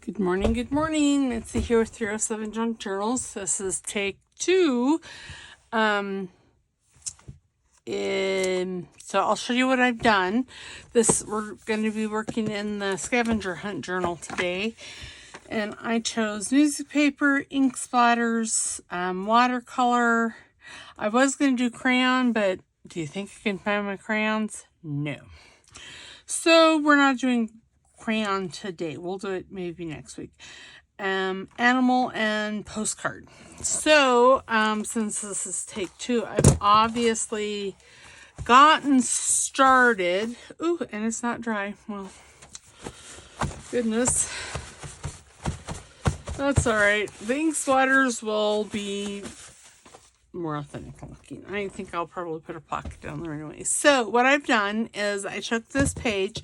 Good morning. Mitzi here with 307 Junk Journals. This is take 2. So I'll show you what I've done. We're going to be working in the scavenger hunt journal today. And I chose music paper, ink splatters, watercolor. I was going to do crayon, but do you think I can find my crayons? No. So we're not doing crayon today. We'll do it maybe next week. Animal and postcard. So since this is take 2, I've obviously gotten started. Ooh, and it's not dry. Well, goodness. That's all right. The ink splatters will be more authentic looking. I think I'll probably put a pocket down there anyway. So what I've done is I took this page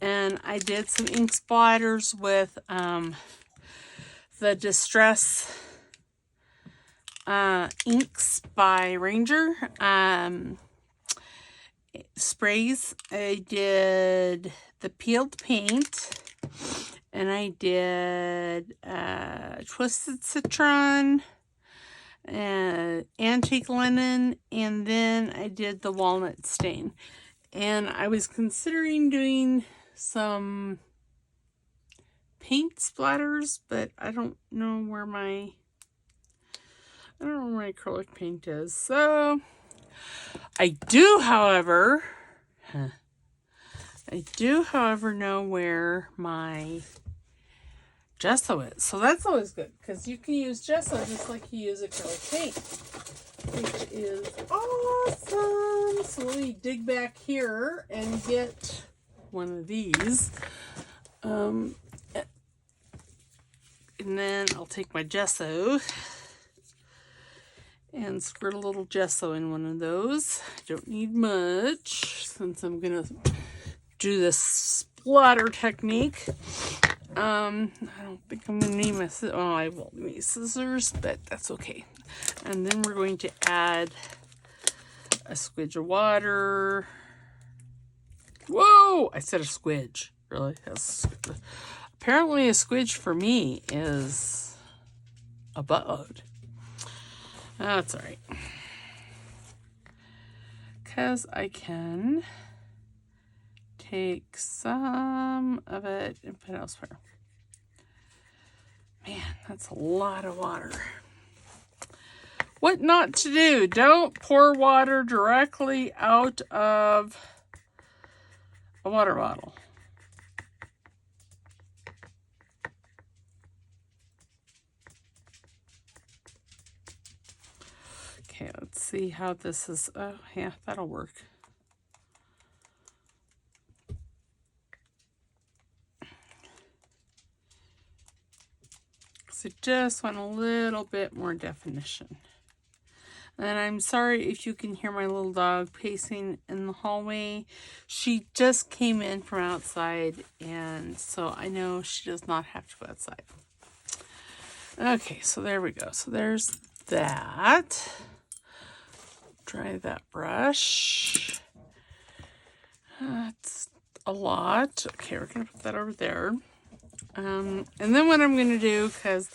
and I did some ink splatters with the Distress inks by Ranger sprays. I did the peeled paint, and I did Twisted Citron, antique linen, and then I did the walnut stain. And I was considering doing some paint splatters, but I don't know where my acrylic paint is. So I do, however, know where my gesso is. So that's always good, because you can use gesso just like you use acrylic paint, which is awesome. So let me dig back here and get one of these. And then I'll take my gesso and squirt a little gesso in one of those. I don't need much since I'm going to do this splatter technique. I don't think I'm going to need my scissors. Oh, I will need scissors, but that's okay. And then we're going to add a squidge of water. Whoa! I said a squidge. Really? Apparently a squidge for me is a buttload. That's all right. Because I can take some of it and put it elsewhere. Man, that's a lot of water. What not to do? Don't pour water directly out of a water bottle. Okay, let's see how this is. Oh, yeah, that'll work. So just want a little bit more definition. And I'm sorry if you can hear my little dog pacing in the hallway. She just came in from outside, and so I know she does not have to go outside. Okay, so there we go. So there's that. Dry that brush. That's a lot. Okay, we're going to put that over there. And then what I'm going to do, because,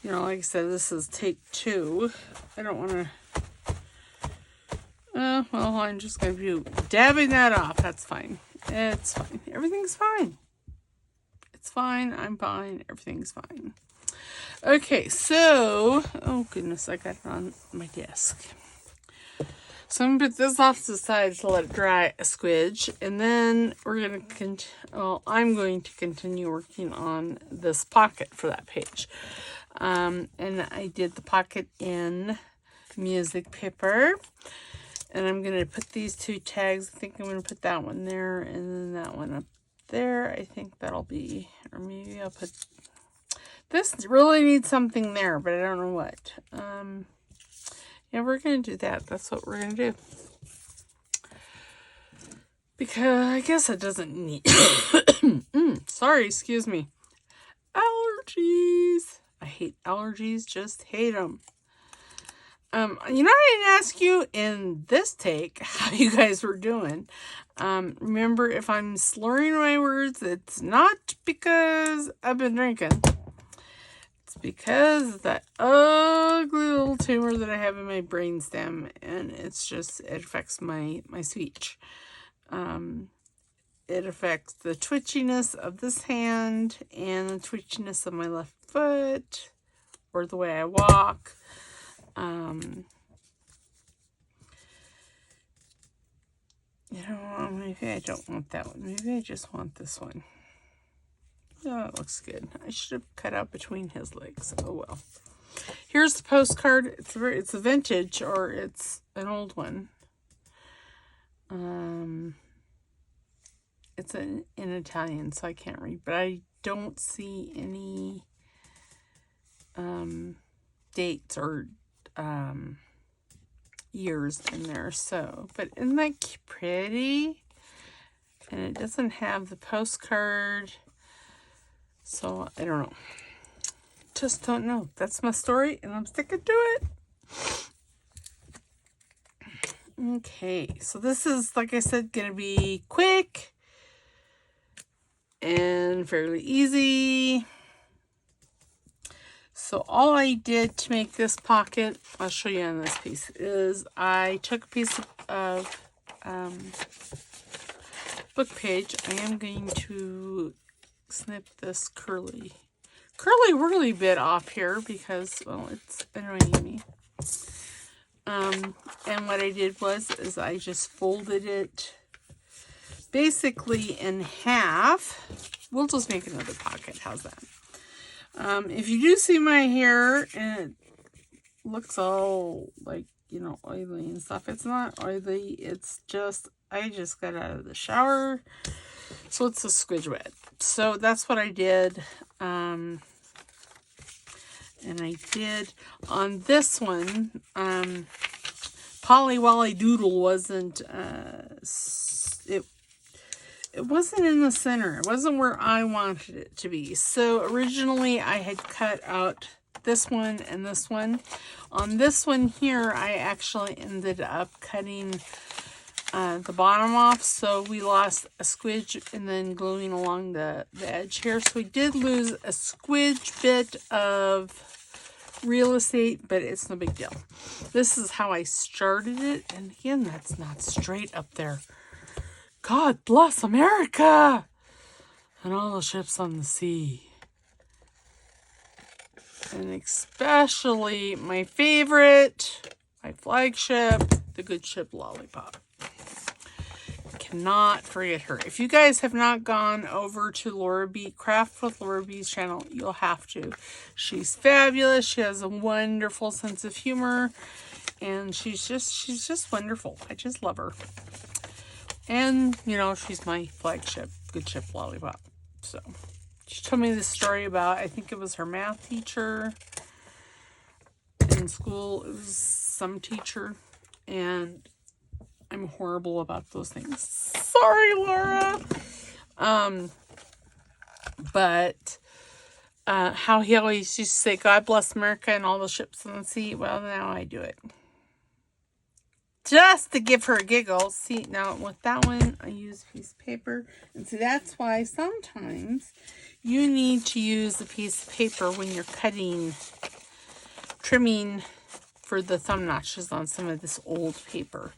you know, like I said, this is take 2. I don't want to... well, I'm just going to be dabbing that off. That's fine. It's fine. Everything's fine. It's fine. I'm fine. Everything's fine. Okay, so... Oh, goodness. I got it on my desk. So I'm going to put this off to the side to let it dry a squidge. And then we're going to... I'm going to continue working on this pocket for that page. And I did the pocket in music paper. And I'm going to put these 2 tags. I think I'm going to put that one there and then that one up there. I think that'll be, or maybe I'll put, this really needs something there, but I don't know what. Yeah, we're going to do that. That's what we're going to do. Because I guess it doesn't need, sorry, excuse me. Allergies. I hate allergies, just hate them. You know, I didn't ask you in this take how you guys were doing. Remember, if I'm slurring my words, it's not because I've been drinking. It's because of that ugly little tumor that I have in my brainstem, and it's just, it affects my speech. It affects the twitchiness of this hand and the twitchiness of my left foot, or the way I walk. You know, maybe I don't want that one. Maybe I just want this one. Oh, it looks good. I should have cut out between his legs. Oh well. Here's the postcard. It's a vintage, or it's an old one. It's in Italian, so I can't read, but I don't see any dates or years in there. So, but isn't that pretty? And it doesn't have the postcard, so I don't know. Just don't know. That's my story, and I'm sticking to it. Okay, so this is, like I said, gonna be quick and fairly easy. So all I did to make this pocket, I'll show you on this piece, is I took a piece of book page. I am going to snip this curly whirly bit off here because, well, it's annoying me. And what I did is I just folded it basically in half. We'll just make another pocket. How's that? If you do see my hair and it looks all like, you know, oily and stuff, it's not oily. It's just, I just got out of the shower, so it's a squidge wet. So that's what I did. And I did on this one, Polly Wolly Doodle wasn't, it wasn't in the center. It wasn't where I wanted it to be. So originally I had cut out this one and this one. On this one here, I actually ended up cutting the bottom off. So we lost a squidge and then gluing along the edge here. So we did lose a squidge bit of real estate, but it's no big deal. This is how I started it. And again, that's not straight up there. God bless America and all the ships on the sea. And especially my favorite, my flagship, the good ship Lollipop. Cannot forget her. If you guys have not gone over to Laura B, Craft with Laura B's channel, you'll have to. She's fabulous. She has a wonderful sense of humor, and she's just wonderful. I just love her. And, you know, she's my flagship, good ship Lollipop. So, she told me this story about, I think it was her math teacher in school. It was some teacher, and I'm horrible about those things. Sorry, Laura. But how he always used to say, God bless America and all the ships on the sea. Well, now I do it. Just to give her a giggle. See, now with that one, I use a piece of paper. And see, that's why sometimes you need to use a piece of paper when you're trimming for the thumb notches on some of this old paper.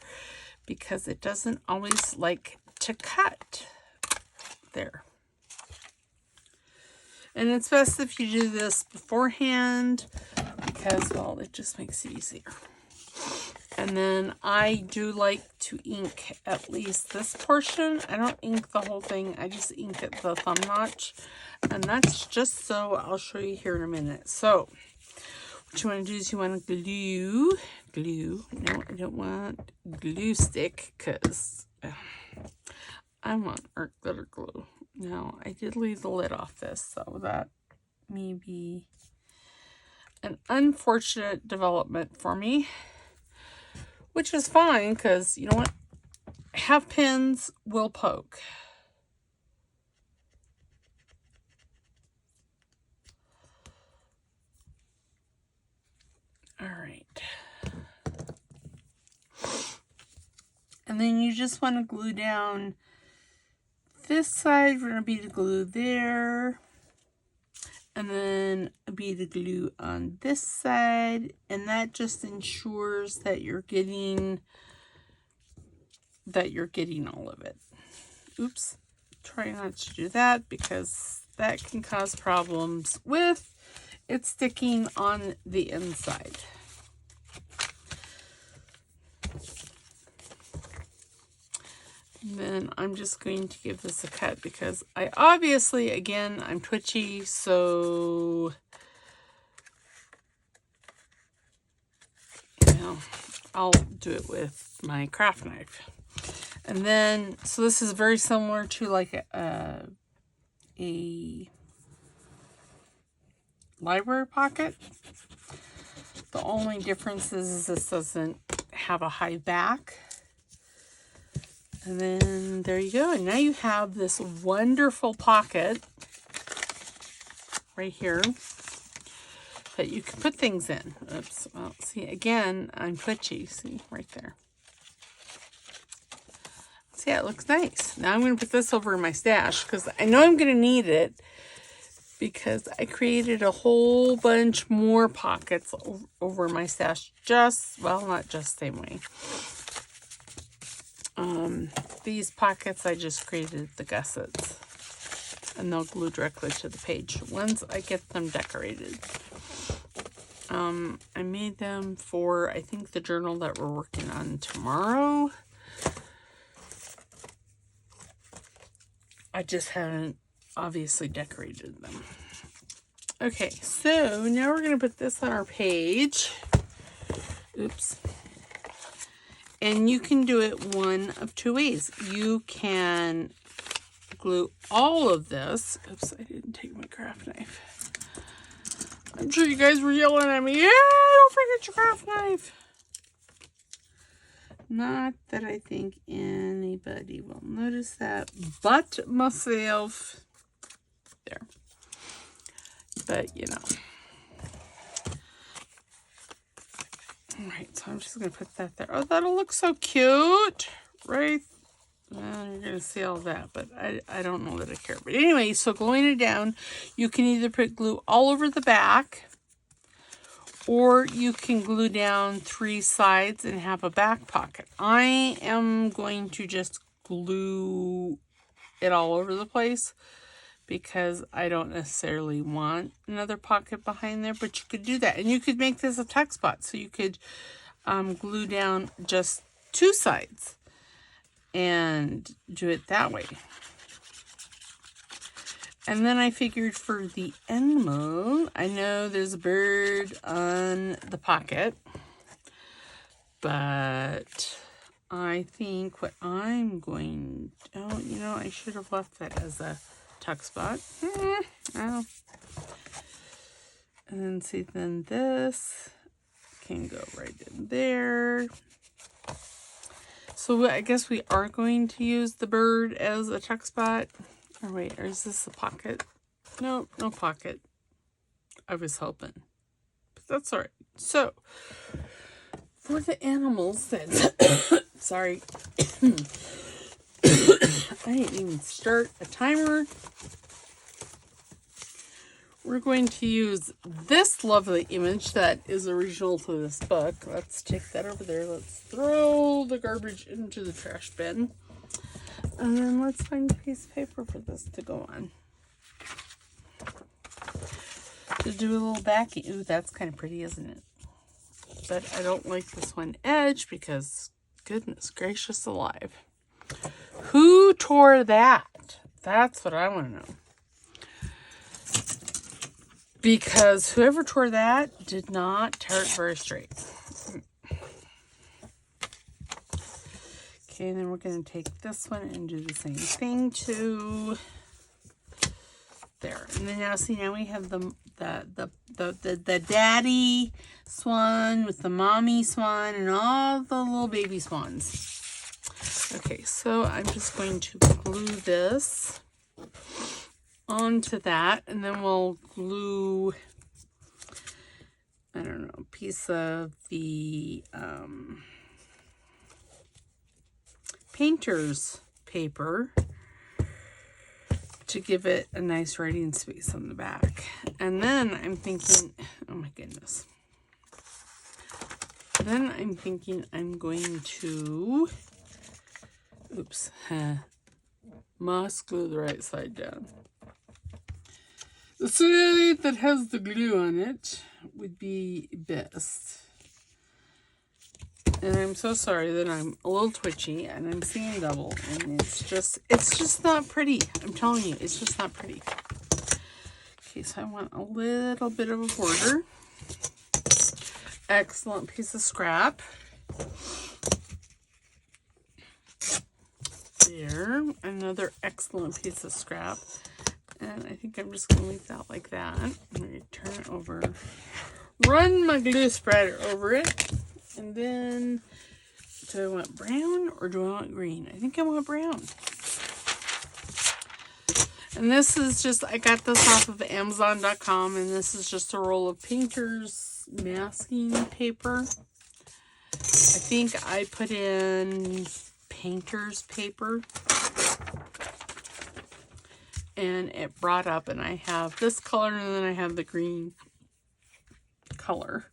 Because it doesn't always like to cut. There. And it's best if you do this beforehand because, well, it just makes it easier. And then I do like to ink at least this portion. I don't ink the whole thing. I just ink at the thumb notch. And that's just so, I'll show you here in a minute. So, what you want to do is you want to glue. No, I don't want glue stick because I want art glitter glue. Now, I did leave the lid off this, so that may be an unfortunate development for me. Which is fine, because, you know what? Half pins will poke. All right. And then you just want to glue down this side. We're going to bead the glue there. And then a bead of glue on this side. And that just ensures that you're getting all of it. Oops. Try not to do that because that can cause problems with it sticking on the inside. And then I'm just going to give this a cut because I obviously, again, I'm twitchy, so you know, I'll do it with my craft knife. And then, so this is very similar to like a library pocket. The only difference is this doesn't have a high back. And then there you go. And now you have this wonderful pocket right here that you can put things in. Oops. Well, see, again, I'm twitchy. See, right there. See, it looks nice. Now I'm going to put this over in my stash because I know I'm going to need it because I created a whole bunch more pockets over my stash. Just, well, not just the same way. These pockets I just created the gussets, and they'll glue directly to the page once I get them decorated. I made them for, I think, the journal that we're working on tomorrow. I just haven't obviously decorated them. Okay, so now we're going to put this on our page. Oops. And you can do it one of two ways. You can glue all of this. Oops, I didn't take my craft knife. I'm sure you guys were yelling at me. Yeah, don't forget your craft knife. Not that I think anybody will notice that, but myself. There. But, you know. Alright, so I'm just going to put that there. Oh, that'll look so cute. Right? Well, you're going to see all that, but I don't know that I care. But anyway, so gluing it down, you can either put glue all over the back, or you can glue down 3 sides and have a back pocket. I am going to just glue it all over the place because I don't necessarily want another pocket behind there, but you could do that. And you could make this a tuck spot. So you could glue down just 2 sides and do it that way. And then I figured for the animal, I know there's a bird on the pocket, but I think what I'm going, oh, you know, I should have left that as a tuck spot. Oh. And then see, then this can go right in there. So I guess we are going to use the bird as a tuck spot. Or wait, or is this a pocket? No, no pocket. I was hoping. But that's all right. So, for the animals then, sorry. I didn't even start a timer. We're going to use this lovely image that is original to this book. Let's take that over there. Let's throw the garbage into the trash bin. And then let's find a piece of paper for this to go on. To do a little backing. Ooh, that's kind of pretty, isn't it? But I don't like this one edge because, goodness gracious alive. Who tore that? That's what I want to know. Because whoever tore that did not tear it very straight. Okay, and then we're going to take this one and do the same thing to there. And then now, see, now we have the daddy swan with the mommy swan and all the little baby swans. Okay, so I'm just going to glue this onto that, and then we'll glue, I don't know, a piece of the painter's paper to give it a nice writing space on the back. And then I'm thinking, oh my goodness. Then I'm thinking I'm going to, oops, must glue the right side down. The side that has the glue on it would be best. And I'm so sorry that I'm a little twitchy and I'm seeing double, and it's just not pretty. I'm telling you, it's just not pretty. Okay, so I want a little bit of a border. Excellent piece of scrap. There, another excellent piece of scrap. And I think I'm just going to leave that like that. I'm going to turn it over, run my glue spreader over it, and then, do I want brown or do I want green? I think I want brown. And this is just, I got this off of Amazon.com, and this is just a roll of painter's masking paper. I think I put in painter's paper, and it brought up, and I have this color, and then I have the green color.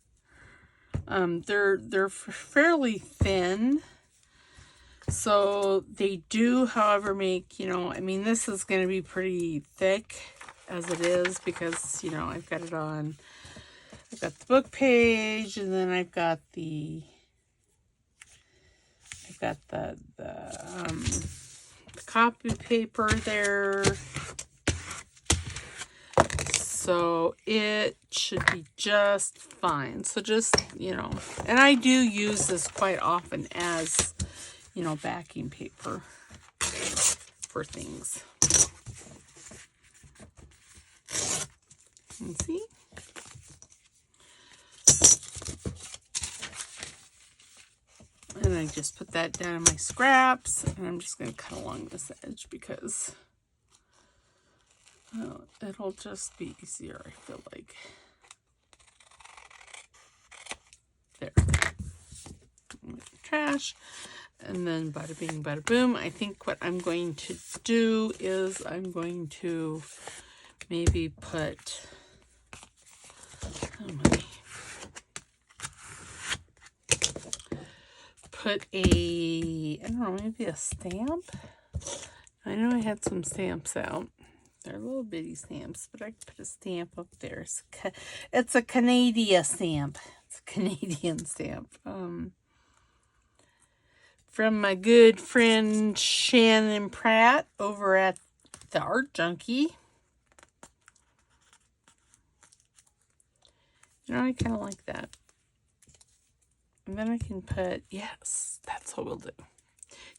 They're fairly thin, so they do, however, make, you know, I mean, this is going to be pretty thick as it is, because, you know, I've got it on, I've got the book page, and then I've got the copy paper there. So it should be just fine. So just, you know, and I do use this quite often as, you know, backing paper for things. And see? And I just put that down in my scraps, and I'm just going to cut along this edge because it'll just be easier, I feel like. There. Trash. And then bada bing, bada boom. I think what I'm going to do is I'm going to maybe put, oh my, put a, I don't know, maybe a stamp. I know I had some stamps out. They're little bitty stamps, but I could put a stamp up there. It's a Canadian stamp. It's a Canadian stamp. From my good friend Shannon Pratt over at the Art Junkie. You know, I kind of like that. And then I can put, yes, that's what we'll do.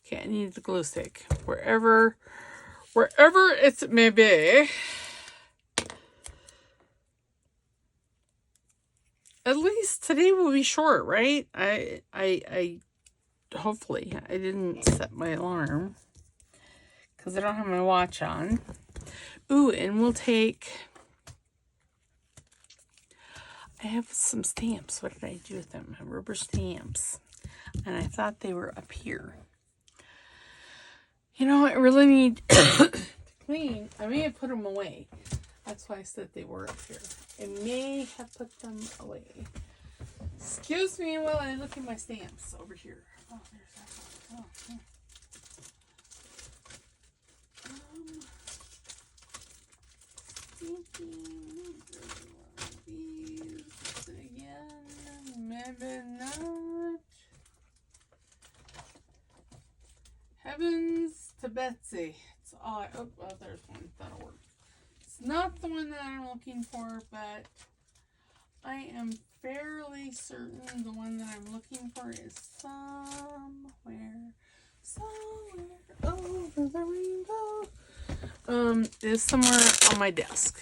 Okay, I need the glue stick. Wherever it may be. At least today will be short, right? I hopefully, I didn't set my alarm because I don't have my watch on. Ooh, and we'll take, I have some stamps. What did I do with them? Rubber stamps. And I thought they were up here. You know, I really need to clean. I may have put them away. That's why I said they were up here. I may have put them away. Excuse me while I look at my stamps over here. Oh, there's that one. Oh, these again. Maybe not. Heavens to Betsy. It's all. Oh, there's one. That'll work. It's not the one that I'm looking for, but I am fairly certain the one that I'm looking for is somewhere over the rainbow. Is somewhere on my desk.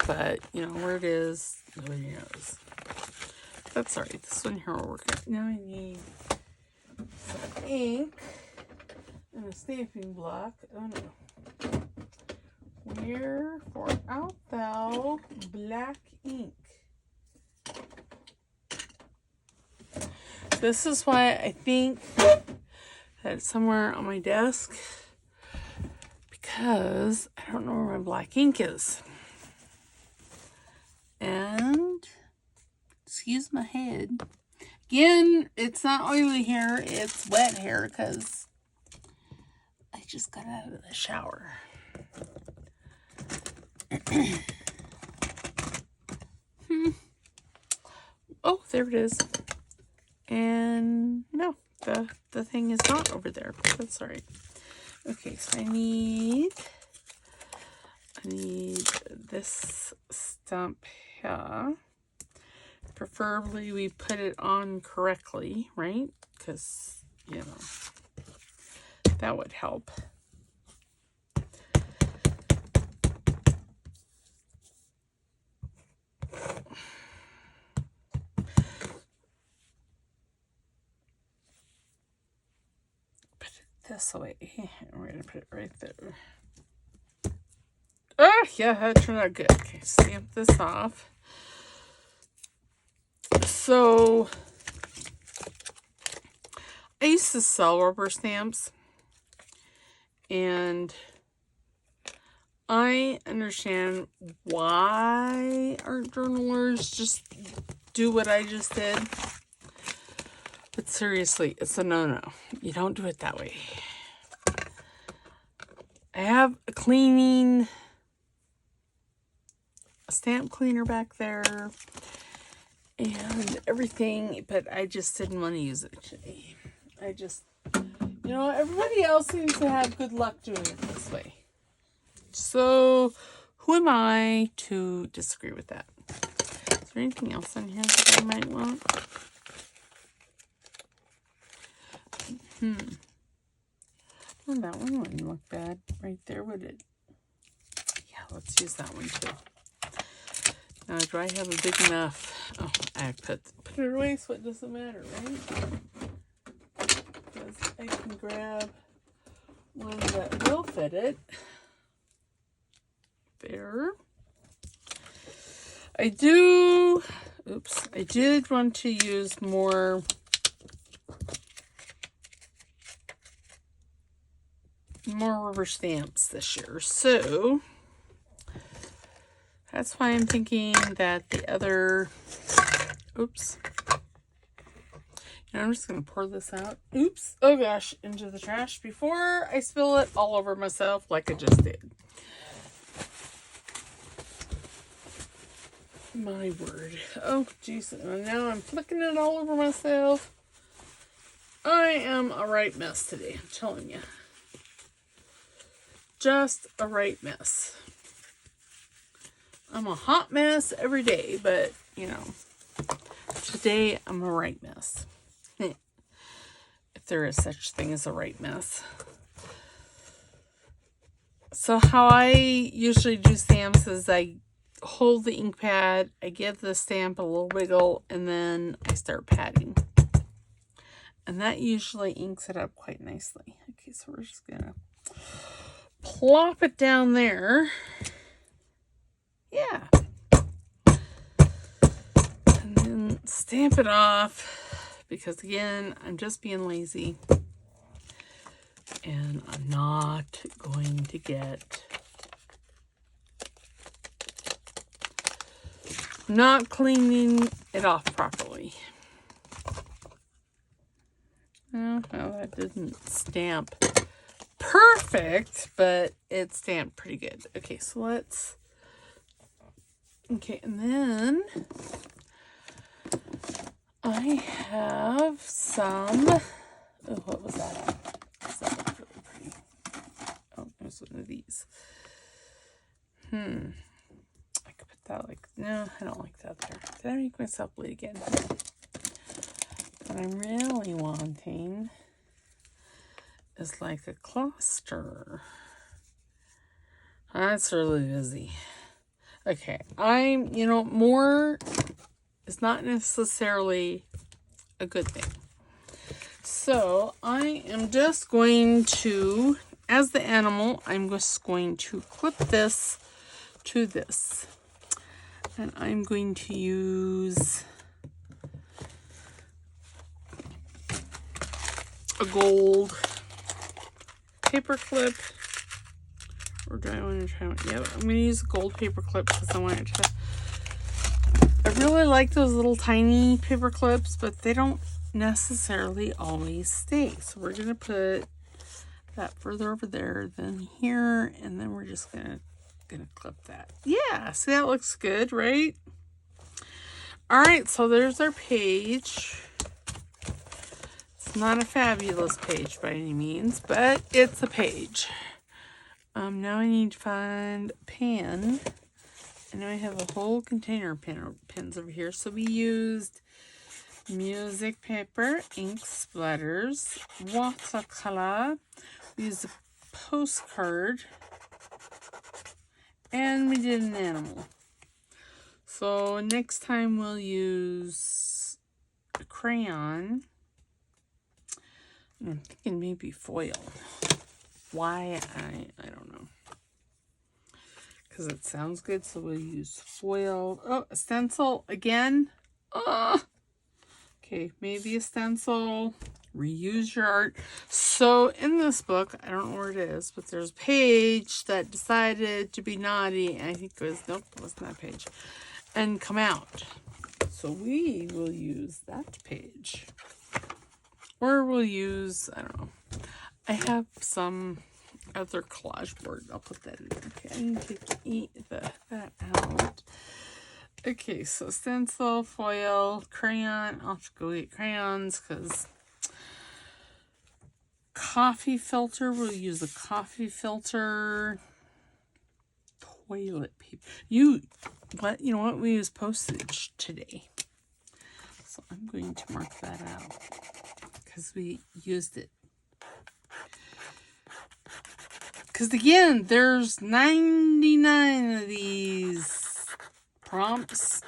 But, you know, where it is, nobody knows. That's alright. This one here will work. Now I need some ink and a stamping block. Oh no. Wherefore art thou, black ink? This is why I think had it somewhere on my desk because I don't know where my black ink is. And, excuse my head. Again, it's not oily hair, it's wet hair because I just got out of the shower. Oh, there it is. And no, the thing is not over there. That's all right. Okay, so I need this stamp here. Preferably we put it on correctly, right? Because, you know, that would help. This way. We're going to put it right there. Oh, yeah, that turned out good. Okay, stamp this off. So, I used to sell rubber stamps. And I understand why art journalers just do what I just did. But seriously, it's a no-no. You don't do it that way. I have a stamp cleaner back there and everything, but I just didn't want to use it today. You know, everybody else seems to have good luck doing it this way. So, who am I to disagree with that? Is there anything else on here that I might want? Well, that one wouldn't look bad right there, would it? Yeah, let's use that one too. Now, do I have a big enough? Oh, I put it away so it doesn't matter, right? Because I can grab one that will fit it. There. I did want to use more rubber stamps this year, so that's why I'm thinking that the other, I'm just going to pour this out, oh gosh, into the trash before I spill it all over myself like I just did. My word. Oh, jeez. Now I'm flicking it all over myself. I am a right mess today, I'm telling you. Just a right mess. I'm a hot mess every day, but, you know, today I'm a right mess. If there is such thing as a right mess. So how I usually do stamps is I hold the ink pad, I give the stamp a little wiggle, and then I start patting. And that usually inks it up quite nicely. Okay, so we're just gonna plop it down there. Yeah. And then stamp it off, because again, I'm just being lazy. And I'm not going to get... not cleaning it off properly. Oh, well, that didn't stamp perfect, but it stamped pretty good. Okay, so let's... Okay, and then I have some... Oh, what was that? That looked really pretty. Oh, there's one of these. I could put that like... No, I don't like that there. Did I make myself bleed again? What I'm really wanting is like a cluster. That's really busy. Okay, more is not necessarily a good thing. So I am just going to, as the animal, I'm just going to clip this to this. And I'm going to use a gold paper clip. Or do I want to try one? Yeah, I'm going to use a gold paper clip because I want it to... I really like those little tiny paper clips, but they don't necessarily always stay. So we're going to put that further over there than here, and then we're just going to clip that. Yeah, see, that looks good, right? All right, so there's our page. It's not a fabulous page by any means, but it's a page. Now I need to find a pen. I know I have a whole container of pens over here. So we used music paper, ink splatters, watercolor. We used a postcard, and we did an animal. So next time we'll use a crayon. I'm thinking maybe foil. Why? I don't know. Because it sounds good, so we'll use foil. Oh, a stencil again. Okay, maybe a stencil. Reuse your art. So in this book, I don't know where it is, but there's a page that decided to be naughty. And I think it was, nope, it wasn't that page. And come out. So we will use that page. Or we'll use, I don't know. I have some other collage board. I'll put that in there. Okay, I need to eat that out. Okay, so stencil, foil, crayon. I'll have to go get crayons because coffee filter. We'll use a coffee filter. Toilet paper. You know what? We use postage today. So I'm going to mark that out because we used it. Because again, there's 99 of these prompts.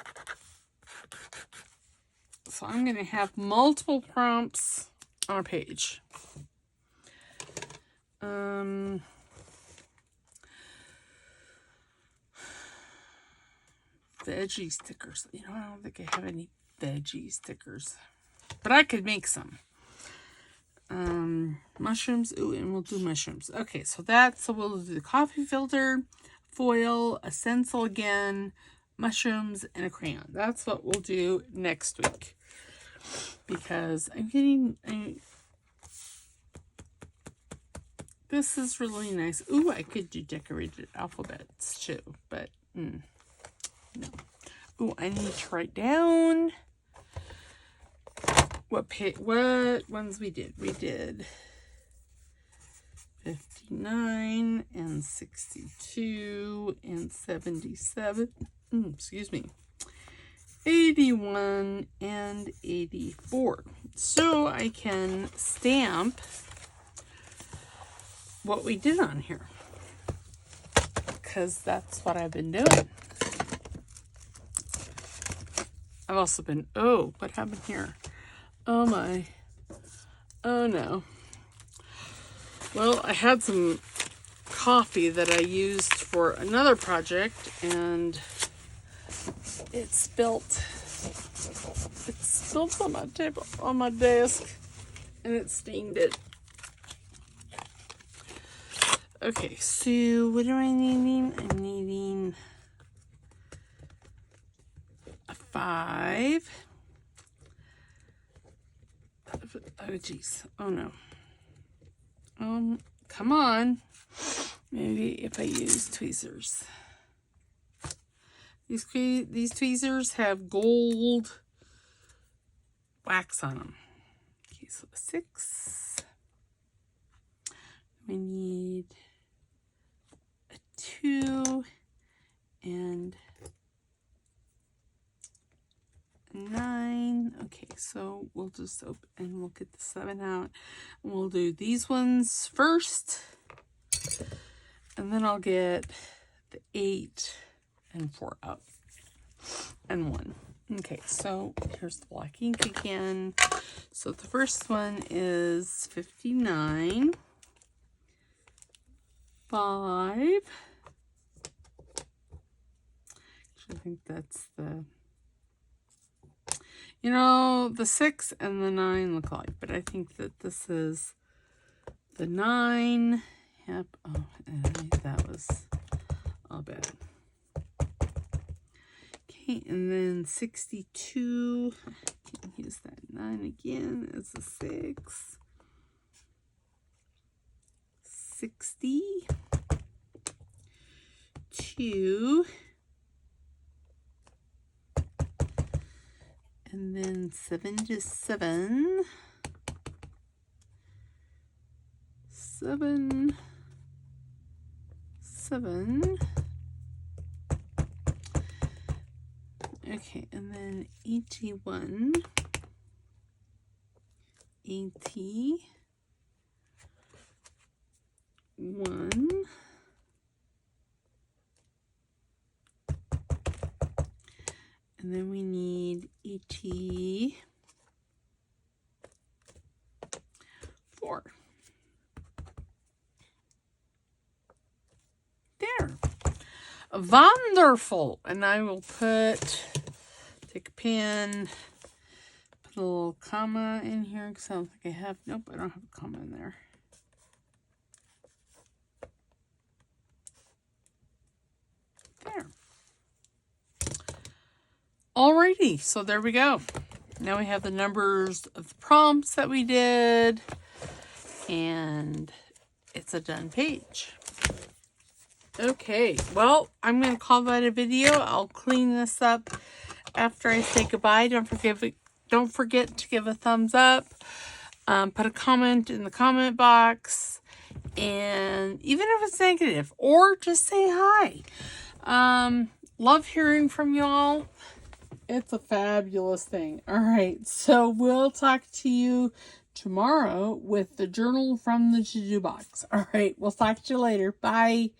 So I'm going to have multiple prompts on a page. Veggie stickers. You know, I don't think I have any veggie stickers. But I could make some. Mushrooms. Ooh, and we'll do mushrooms. Okay, so we'll do the coffee filter, foil, a stencil again, mushrooms, and a crayon. That's what we'll do next week. Because this is really nice. Ooh, I could do decorated alphabets too, but no. Ooh, I need to write down what ones we did. We did 59 and 62 and 77. Excuse me. 81 and 84. So I can stamp what we did on here. Because that's what I've been doing. I've also been, oh, what happened here? Oh my. Oh no. Well, I had some coffee that I used for another project and it spilt on my table, on my desk, and it stained it. Okay, so what am I needing? I'm needing a 5. Oh geez. Oh no. Come on. Maybe if I use tweezers. These tweezers have gold wax on them. Okay, so 6. We need a 2 and 9. Okay, so we'll just open and we'll get the 7 out. And we'll do these ones first. And then I'll get the 8 and 4 up. And 1. Okay, so here's the black ink again. So the first one is 59. 5. I think that's the... You know, the 6 and the 9 look alike, but I think that this is the 9. Yep. Oh, that was all bad. Okay, and then 62. Can't use that 9 again. It's a 6. 62. And then 77. 7. 7. Okay, and then 81. 81. And then we need 84. There. Wonderful. And I will take a pen, put a little comma in here because I don't think I have, nope, I don't have a comma in there. There. Alrighty, so there we go. Now we have the numbers of the prompts that we did, and it's a done page. Okay, well, I'm going to call that a video. I'll clean this up after I say goodbye. Don't forget to give a thumbs up. Put a comment in the comment box. And even if it's negative, or just say hi. Love hearing from y'all. It's a fabulous thing. All right, so we'll talk to you tomorrow with the journal from the to-do box. All right, we'll talk to you later. Bye.